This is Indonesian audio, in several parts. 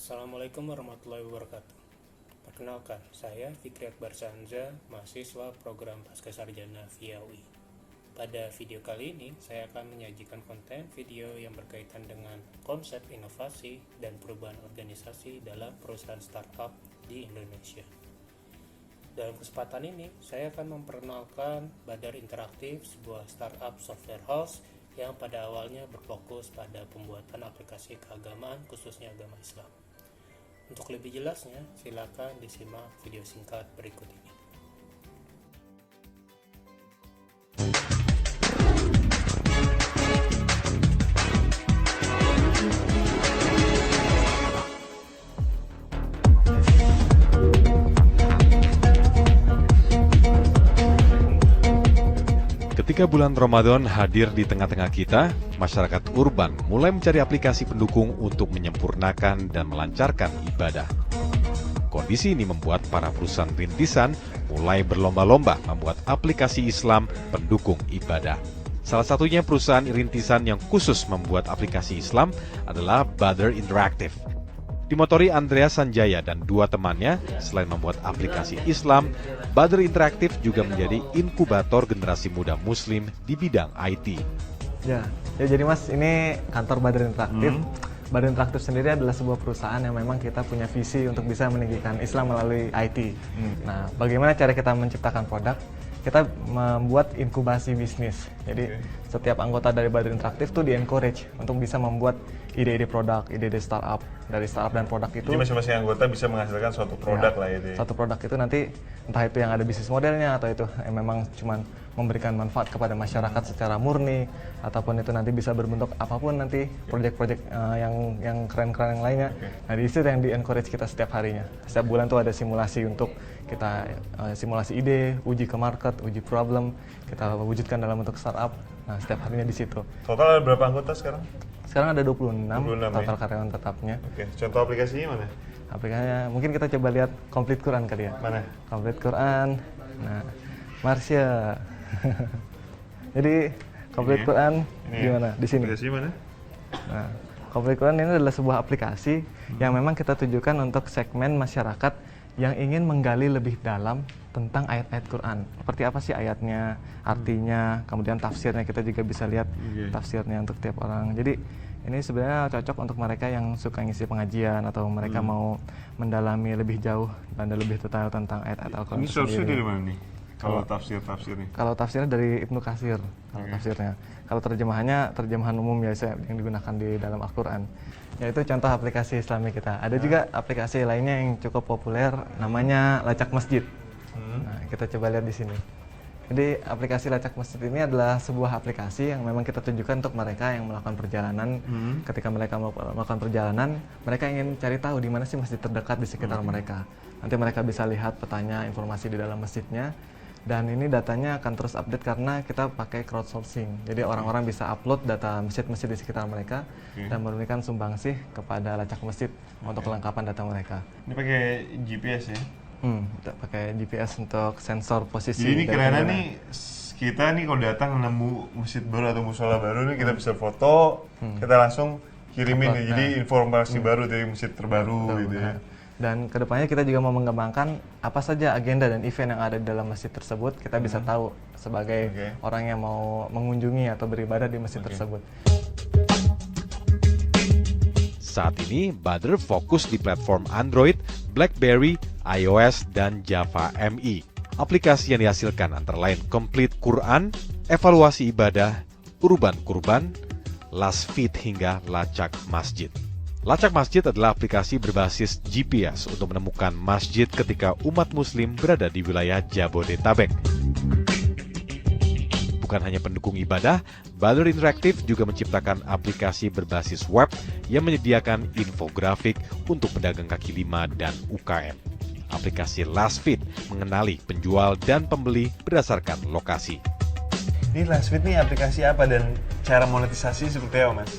Assalamualaikum warahmatullahi wabarakatuh. Perkenalkan, saya Fikri Akbar Sanza, mahasiswa program Pascasarjana via UI. Pada video kali ini, saya akan menyajikan konten video yang berkaitan dengan konsep inovasi dan perubahan organisasi dalam perusahaan startup di Indonesia. Dalam kesempatan ini, saya akan memperkenalkan Badar Interaktif, sebuah startup software house yang pada awalnya berfokus pada pembuatan aplikasi keagamaan, khususnya agama Islam. Untuk lebih jelasnya, silakan disimak video singkat berikut ini. Ketika bulan Ramadan hadir di tengah-tengah kita, masyarakat urban mulai mencari aplikasi pendukung untuk menyempurnakan dan melancarkan ibadah. Kondisi ini membuat para perusahaan rintisan mulai berlomba-lomba membuat aplikasi Islam pendukung ibadah. Salah satunya perusahaan rintisan yang khusus membuat aplikasi Islam adalah Badar Interaktif. Dimotori Andreas Sanjaya dan dua temannya, selain membuat aplikasi Islam, Badar Interaktif juga menjadi inkubator generasi muda Muslim di bidang IT. Ya jadi Mas, ini kantor Badar Interaktif. Badar Interaktif sendiri adalah sebuah perusahaan yang memang kita punya visi untuk bisa meninggikan Islam melalui IT. Nah, bagaimana cara kita menciptakan produk? Kita membuat inkubasi bisnis. Jadi setiap anggota dari Badar Interaktif tuh di-encourage untuk bisa membuat ide-ide produk, ide-ide startup. Dari startup dan produk itu, jadi masing-masing anggota bisa menghasilkan suatu produk lah ya. Satu produk itu nanti entah itu yang ada bisnis modelnya atau itu yang memang cuman memberikan manfaat kepada masyarakat secara murni, ataupun itu nanti bisa berbentuk apapun nanti proyek-proyek yang keren-keren yang lainnya. Nah, di situ yang di-encourage kita setiap harinya. Setiap bulan tuh ada simulasi untuk kita simulasi ide, uji ke market, uji problem, kita wujudkan dalam bentuk startup. Nah, setiap harinya di situ. Total ada berapa anggota sekarang? Sekarang ada 26 total ya? karyawan tetapnya. Oke, contoh aplikasinya mana? Aplikasinya mungkin kita coba lihat Complete Quran kali ya. Mana? Complete Quran. Nah, Marsha. Jadi Complete Quran gimana? Di sini. Aplikasinya mana? Nah, Complete Quran ini adalah sebuah aplikasi yang memang kita tujukan untuk segmen masyarakat yang ingin menggali lebih dalam tentang ayat-ayat Quran. Seperti apa sih ayatnya, artinya, kemudian tafsirnya kita juga bisa lihat tafsirnya untuk tiap orang. Jadi ini sebenarnya cocok untuk mereka yang suka ngisi pengajian atau mereka mau mendalami lebih jauh dan lebih detail tentang ayat-ayat Al-Quran. Ini source-nya dari mana nih? Kalau tafsirnya? Kalau tafsirnya dari Ibnu Katsir, tafsirnya. Kalau terjemahannya terjemahan umum biasa yang digunakan di dalam Al-Quran. Yaitu contoh aplikasi Islami kita. Ada juga aplikasi lainnya yang cukup populer, namanya Lacak Masjid. Nah, kita coba lihat di sini. Jadi aplikasi Lacak Masjid ini adalah sebuah aplikasi yang memang kita tunjukkan untuk mereka yang melakukan perjalanan. Ketika mereka melakukan perjalanan, mereka ingin cari tahu di mana sih masjid terdekat di sekitar mereka. Nanti mereka bisa lihat petanya, informasi di dalam masjidnya. Dan ini datanya akan terus update karena kita pakai crowdsourcing. Jadi orang-orang bisa upload data masjid-masjid di sekitar mereka dan memberikan sumbangsih kepada Lacak Masjid untuk kelengkapan data mereka. Ini pakai GPS ya? Kita pakai GPS untuk sensor posisi. Jadi ini karena nih kita nih kalau datang nemu masjid baru atau musola baru nih kita bisa foto, kita langsung kirimin nih. Jadi informasi baru dari masjid terbaru gitu ya. Dan kedepannya kita juga mau mengembangkan apa saja agenda dan event yang ada di dalam masjid tersebut, kita bisa tahu sebagai orang yang mau mengunjungi atau beribadah di masjid tersebut. Saat ini, Badar fokus di platform Android, BlackBerry, iOS, dan Java ME. Aplikasi yang dihasilkan antara lain Complete Quran, evaluasi ibadah, urban kurban, Last Fit hingga Lacak Masjid. Lacak Masjid adalah aplikasi berbasis GPS untuk menemukan masjid ketika umat muslim berada di wilayah Jabodetabek. Bukan hanya pendukung ibadah, Badar Interaktif juga menciptakan aplikasi berbasis web yang menyediakan infografik untuk pedagang kaki lima dan UKM. Aplikasi Last Fit mengenali penjual dan pembeli berdasarkan lokasi. Ini Last Fit nih aplikasi apa dan cara monetisasi seperti apa, Mas?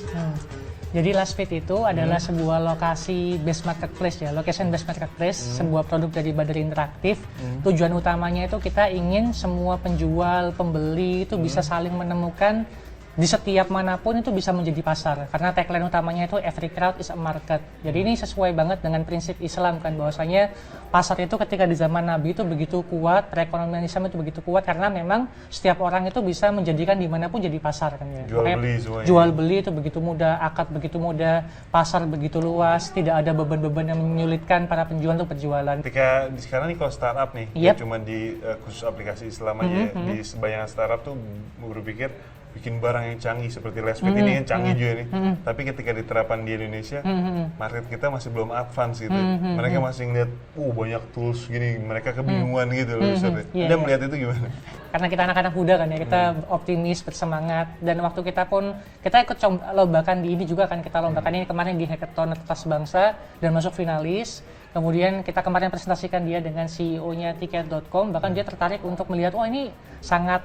Jadi Lastfit itu adalah sebuah lokasi based marketplace ya, location based marketplace, sebuah produk dari Badar Interaktif. Tujuan utamanya itu kita ingin semua penjual, pembeli itu bisa saling menemukan di setiap manapun itu bisa menjadi pasar, karena tagline utamanya itu every crowd is a market. Jadi ini sesuai banget dengan prinsip Islam kan, bahwasanya pasar itu ketika di zaman Nabi itu begitu kuat, perekonomian Islam itu begitu kuat karena memang setiap orang itu bisa menjadikan dimanapun jadi pasar kan ya. Jual beli semuanya. Jual beli itu begitu mudah, akad begitu mudah, pasar begitu luas, tidak ada beban-beban yang menyulitkan para penjual untuk berjualan. Ketika sekarang nih kalau startup nih, Yep. cuma di khusus aplikasi Islam aja, di sebanyak startup tuh berpikir bikin barang yang canggih seperti Lastfit ini kan canggih juga nih. Tapi ketika diterapkan di Indonesia, market kita masih belum advance gitu. Mereka masih ngeliat, banyak tools gini, mereka kebingungan gitu loh. Anda melihat itu gimana? Karena kita anak-anak muda kan ya, kita optimis, bersemangat, dan waktu kita pun kita ikut lombakan di ini juga kan, kita lombakan ini kemarin di Hackathon Kertas Bangsa dan masuk finalis. Kemudian kita kemarin presentasikan dia dengan CEO-nya Tiket.com, bahkan dia tertarik untuk melihat, ini sangat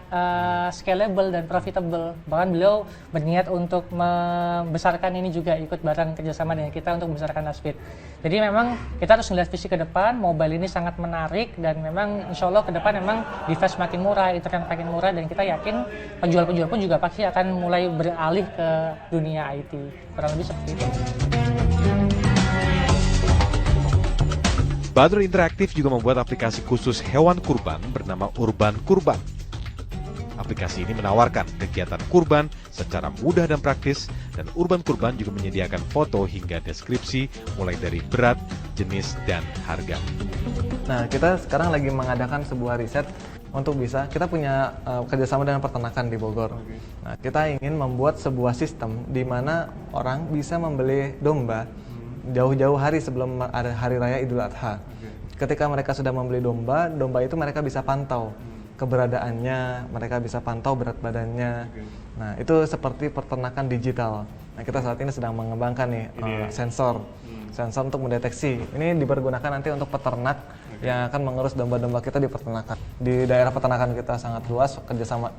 scalable dan profitable. Bahkan beliau berniat untuk membesarkan ini juga, ikut bareng kerjasama dengan kita untuk membesarkan Lastfit. Jadi memang kita harus melihat visi ke depan, mobile ini sangat menarik, dan memang insya Allah ke depan memang device makin murah, internet makin murah, dan kita yakin penjual-penjual pun juga pasti akan mulai beralih ke dunia IT. Kurang lebih seperti itu. Badr Interaktif juga membuat aplikasi khusus hewan kurban bernama Urban Kurban. Aplikasi ini menawarkan kegiatan kurban secara mudah dan praktis, dan Urban Kurban juga menyediakan foto hingga deskripsi mulai dari berat, jenis, dan harga. Nah, kita sekarang lagi mengadakan sebuah riset untuk kita punya kerjasama dengan peternakan di Bogor. Nah, kita ingin membuat sebuah sistem di mana orang bisa membeli domba jauh-jauh hari sebelum ada hari raya Idul Adha. Ketika mereka sudah membeli domba itu mereka bisa pantau keberadaannya, mereka bisa pantau berat badannya. Nah, itu seperti peternakan digital. Nah, kita saat ini sedang mengembangkan nih sensor untuk mendeteksi. Ini dipergunakan nanti untuk peternak yang akan mengurus domba-domba kita di peternakan. Di daerah peternakan kita sangat luas,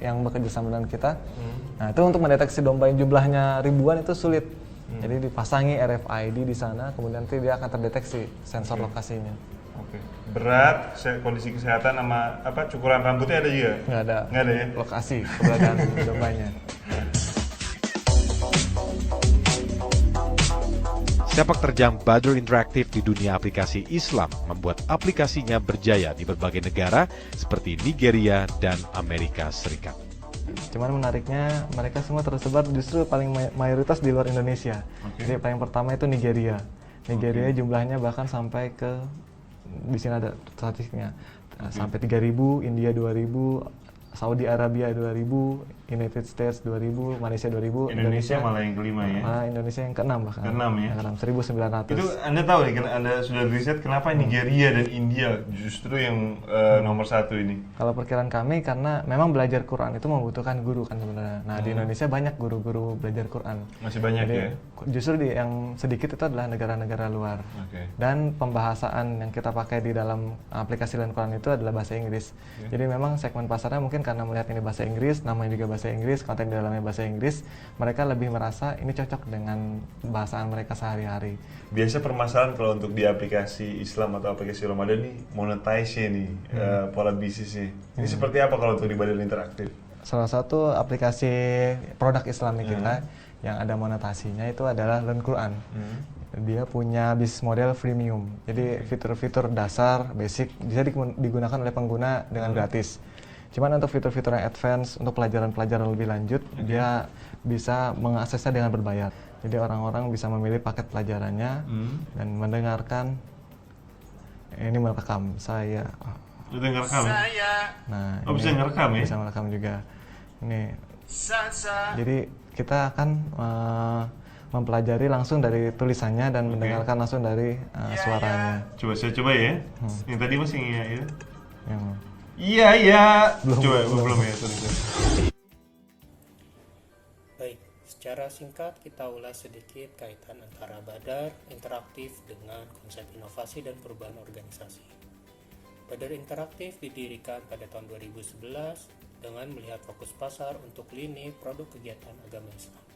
yang bekerjasama dengan kita. Nah, itu untuk mendeteksi domba yang jumlahnya ribuan itu sulit. Jadi dipasangi RFID di sana, kemudian nanti dia akan terdeteksi sensor lokasinya. Berat, kondisi kesehatan sama cukuran rambutnya ada juga? Nggak ada. Nggak ada ya? Lokasi keberadaan dombanya. Sepak terjang Badr Interaktif di dunia aplikasi Islam membuat aplikasinya berjaya di berbagai negara seperti Nigeria dan Amerika Serikat. Cuman menariknya mereka semua tersebar justru paling mayoritas di luar Indonesia. Jadi paling pertama itu Nigeria. Nigeria jumlahnya bahkan sampai di sini ada statistiknya. Sampai 3.000, India 2.000, Saudi Arabia 2.000, United States 2.000, Malaysia 2.000, Indonesia malah yang kelima ya? Indonesia yang ke-6 bahkan. Ke-6 ya? Yang ke-6, 1.900. Itu Anda tahu ya, Anda sudah riset kenapa Nigeria dan India justru yang nomor satu ini? Kalau perkiraan kami, karena memang belajar Quran itu membutuhkan guru kan sebenarnya. Nah, di Indonesia banyak guru-guru belajar Quran. Masih banyak. Jadi, ya? Justru yang sedikit itu adalah negara-negara luar. Dan pembahasan yang kita pakai di dalam aplikasi Learn Quran itu adalah bahasa Inggris. Jadi memang segmen pasarnya mungkin karena melihat ini bahasa Inggris, namanya juga bahasa Inggris, konten di dalamnya bahasa Inggris, mereka lebih merasa ini cocok dengan bahasaan mereka sehari-hari. Biasa permasalahan kalau untuk di aplikasi Islam atau aplikasi Ramadan nih, monetize-nya nih, pola bisnisnya. Ini seperti apa kalau untuk di Badr Interaktif? Salah satu aplikasi produk Islami kita yang ada monetasinya itu adalah Learn Quran. Dia punya bisnis model freemium. Jadi fitur-fitur dasar, basic bisa digunakan oleh pengguna dengan gratis. Cuman untuk fitur-fitur yang advance, untuk pelajaran-pelajaran lebih lanjut, dia bisa mengaksesnya dengan berbayar. Jadi orang-orang bisa memilih paket pelajarannya dan mendengarkan. Ini merekam saya. Itu ngerekam ya? Nah, bisa ngerekam ya? Bisa merekam juga. Ini. Jadi kita akan mempelajari langsung dari tulisannya dan mendengarkan langsung dari suaranya. Coba saya coba ya. Yang tadi masih ya. Yang Iya. Belum ya. Sorry. Baik, secara singkat kita ulas sedikit kaitan antara Badr Interaktif dengan konsep inovasi dan perubahan organisasi. Badr Interaktif didirikan pada tahun 2011 dengan melihat fokus pasar untuk lini produk kegiatan agama Islam.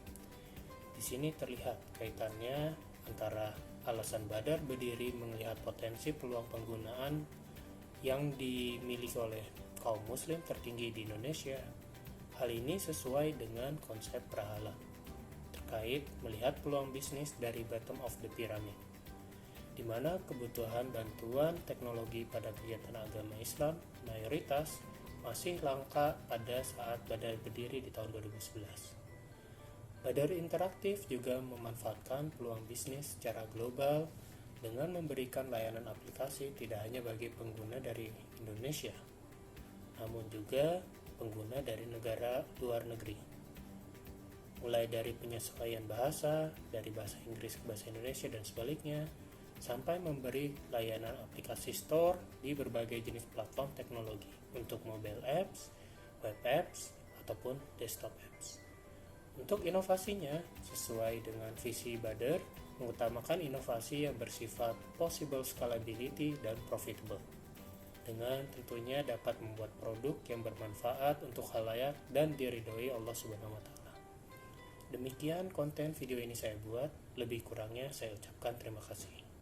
Di sini terlihat kaitannya antara alasan Badr berdiri melihat potensi peluang penggunaan yang dimiliki oleh kaum muslim tertinggi di Indonesia, Hal ini sesuai dengan konsep Prahala terkait melihat peluang bisnis dari bottom of the pyramid, di mana kebutuhan bantuan teknologi pada kegiatan agama Islam mayoritas masih langka pada saat Badar berdiri di tahun 2011. Badar Interaktif juga memanfaatkan peluang bisnis secara global dengan memberikan layanan aplikasi tidak hanya bagi pengguna dari Indonesia, namun juga pengguna dari negara luar negeri. Mulai dari penyesuaian bahasa, dari bahasa Inggris ke bahasa Indonesia dan sebaliknya, sampai memberi layanan aplikasi store di berbagai jenis platform teknologi untuk mobile apps, web apps, ataupun desktop apps. Untuk inovasinya, sesuai dengan visi Badar, mengutamakan inovasi yang bersifat possible scalability dan profitable, dengan tentunya dapat membuat produk yang bermanfaat untuk khalayak dan diridhoi Allah Subhanahu wa Ta'ala. Demikian konten video ini saya buat, lebih kurangnya saya ucapkan terima kasih.